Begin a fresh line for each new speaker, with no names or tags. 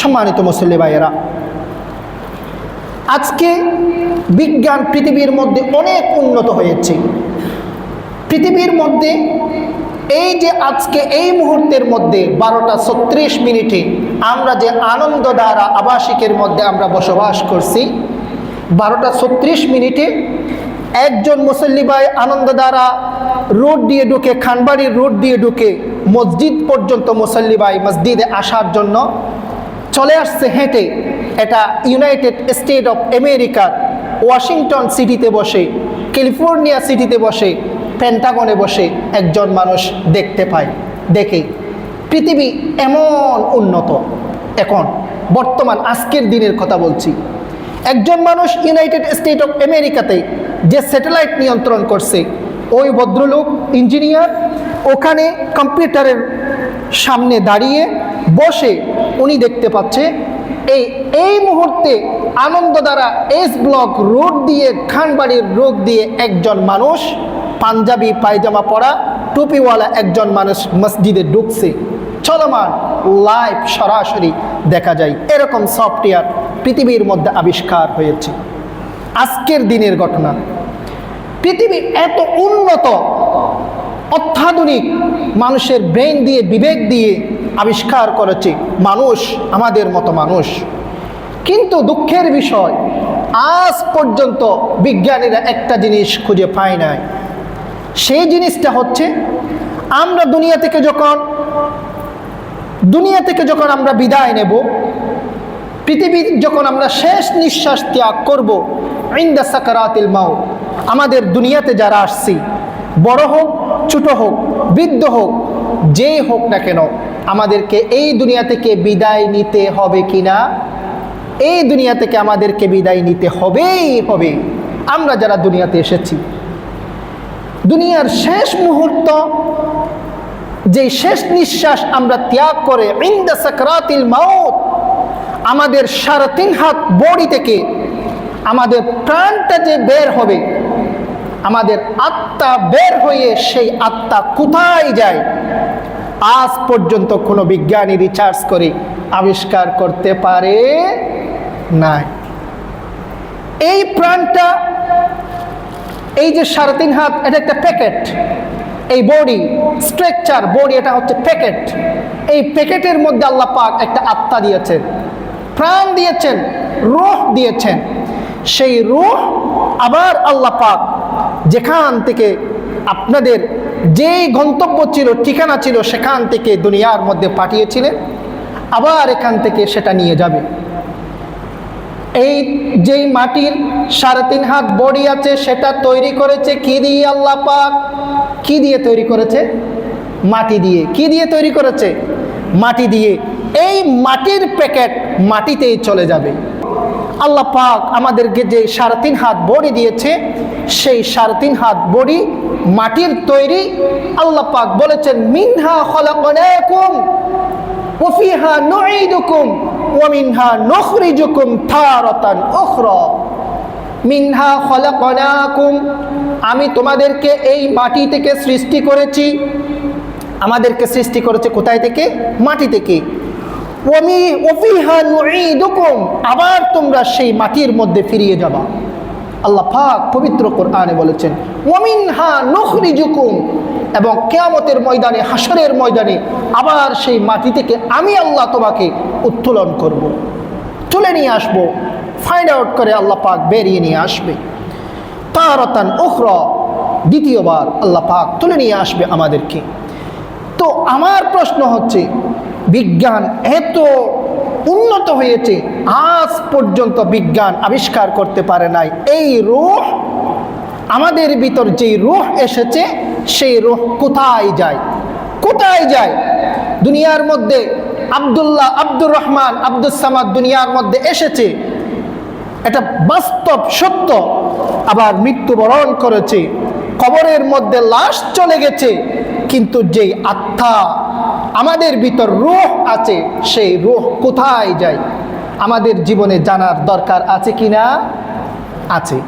সম্মানিত মুসল্লি ভাইয়েরা, আজকে বিজ্ঞান পৃথিবীর মধ্যে অনেক উন্নত হয়েছে। পৃথিবীর মধ্যে এই যে আজকে এই মুহূর্তের মধ্যে 12:36 আমরা যে আনন্দধারা আবাসিকের মধ্যে আমরা বসবাস করছি, 12:36 একজন মুসল্লি ভাই আনন্দধারা রোড দিয়ে ঢুকে, খানবাড়ির রোড দিয়ে ঢুকে মসজিদ পর্যন্ত মুসল্লি ভাই মসজিদে আসার জন্য চলে আসছে হেঁটে। এটা ইউনাইটেড স্টেট অফ আমেরিকার ওয়াশিংটন সিটিতে বসে, ক্যালিফোর্নিয়া সিটিতে বসে, পেন্টাগনে বসে একজন মানুষ দেখতে পায়। দেখে পৃথিবী এমন উন্নত। এখন বর্তমান আজকের দিনের কথা বলছি, একজন মানুষ ইউনাইটেড স্টেট অফ আমেরিকাতে যে স্যাটেলাইট নিয়ন্ত্রণ করছে, ওই ভদ্রলোক ইঞ্জিনিয়ার ওখানে কম্পিউটারের সামনে দাঁড়িয়ে বসে উনি দেখতে পাচ্ছে এই মুহূর্তে আনন্দধারা এস ব্লক রোড দিয়ে, খানবাড়ির রোড দিয়ে একজন মানুষ পাঞ্জাবি পায়জামা পরা টুপিওয়ালা একজন মানুষ মসজিদে ঢুকছে। চলমান লাইভ সরাসরি দেখা যায়। এরকম সফটওয়্যার পৃথিবীর মধ্যে আবিষ্কার হয়েছে। আজকের দিনের ঘটনা, পৃথিবী এত উন্নত, অত্যাধুনিক মানুষের ব্রেন দিয়ে, বিবেক দিয়ে আবিষ্কার করেছে মানুষ, আমাদের মতো মানুষ। কিন্তু দুঃখের বিষয়, আজ পর্যন্ত বিজ্ঞানীরা একটা জিনিস খুঁজে পায় নাই। সেই জিনিসটা হচ্ছে, আমরা দুনিয়া থেকে যখন আমরা বিদায় নেব, পৃথিবীর যখন আমরা শেষ নিঃশ্বাস ত্যাগ করব, ইনদা সাকারাতিল মাউত, আমাদের দুনিয়াতে যারা আসছি, বড় হোক ছোট হোক বৃদ্ধ হোক যেই হোক না কেন, আমাদেরকে এই দুনিয়া থেকে বিদায় নিতে হবে কিনা? এই দুনিয়া থেকে আমাদেরকে বিদায় নিতে হবেই হবে। আমরা যারা দুনিয়াতে এসেছি, দুনিয়ার শেষ মুহূর্ত, যে শেষ নিঃশ্বাস আমরা ত্যাগ করে ইনদা সাকরাতিল মাউত, আমাদের 3.5 হাত বডি থেকে আমাদের প্রাণটা যে বের হবে, আমাদের আত্মা বের হয়ে সেই আত্মা কোথায় যায়, আজ পর্যন্ত কোনো বিজ্ঞানী রিসার্চ করে আবিষ্কার করতে পারে নাই। এই প্রাণটা, এই যে 3.5 হাত, এটা একটা প্যাকেট। এই বডি স্ট্রাকচার, বডি এটা হচ্ছে প্যাকেট। এই প্যাকেটের মধ্যে আল্লাহ পাক একটা আত্মা দিয়েছেন, প্রাণ দিয়েছেন, রূহ দিয়েছেন। সেই রূহ আবার আল্লাহ পাক যেখান থেকে আপনাদের যেই গন্তব্য ছিল, ঠিকানা ছিল, সেখান থেকে দুনিয়ার মধ্যে পাঠিয়েছিলেন, আবার এখান থেকে সেটা নিয়ে যাবে। এই যেই মাটির 3.5 হাত বডি আছে, সেটা তৈরি করেছে কি দিয়ে? আল্লাহ পাক কি দিয়ে তৈরি করেছে? মাটি দিয়ে। কি দিয়ে তৈরি করেছে? মাটি দিয়ে। এই মাটির প্যাকেট মাটিতেই চলে যাবে। আল্লাহ পাক আমাদেরকে যে 3.5 হাত বডি দিয়েছে, সেই 3.5 হাত বডি মাটির তৈরি। আল্লাহ পাক বলেছেন, মিনহা খলাকনাকুম ওয়া ফিহা নুঈদুকুম ওয়া মিনহা নুখরিজুকুম তারাতান উখরা। মিনহা খলাকনাকুম, আমি তোমাদেরকে এই মাটি থেকে সৃষ্টি করেছি। আমাদেরকে সৃষ্টি করেছে কোথায় থেকে? মাটি থেকে। ওয়া ফিহা নুঈদুকুম, আবার তোমরা সেই মাটির মধ্যে ফিরিয়ে যাবা। আল্লাহ পাক পবিত্র কোরআনে বলেছেন, ওয়া মিনহা নুখরিজুকুম, এবং কিয়ামতের ময়দানে, হাসরের ময়দানে আবার সেই মাটি থেকে আমি আল্লাহ তোমাকে উত্তোলন করব, তুলে নিয়ে আসবো, ফাইন্ড আউট করে আল্লাহ পাক বেরিয়ে নিয়ে আসবে। তারাতান উখরা, দ্বিতীয়বার আল্লাহ পাক তুলে নিয়ে আসবে আমাদেরকে। তো আমার প্রশ্ন হচ্ছে, বিজ্ঞান এত উন্নত হয়েছে, আজ পর্যন্ত বিজ্ঞান আবিষ্কার করতে পারে নাই এই রূহ, আমাদের ভিতর যেই রূহ এসেছে, সেই রূহ কোথায় যায়? কোথায় যায়? দুনিয়ার মধ্যে আব্দুল্লাহ, আব্দুর রহমান, আব্দুস সামাদ দুনিয়ার মধ্যে এসেছে, এটা বাস্তব সত্য। আবার মৃত্যুবরণ করেছে, কবরের মধ্যে লাশ চলে গেছে, কিন্তু যেই আত্মা আমাদের ভিতর রূহ আছে, সেই রূহ কোথায় যায়? আমাদের জীবনে জানার দরকার আছে কিনা? আছে।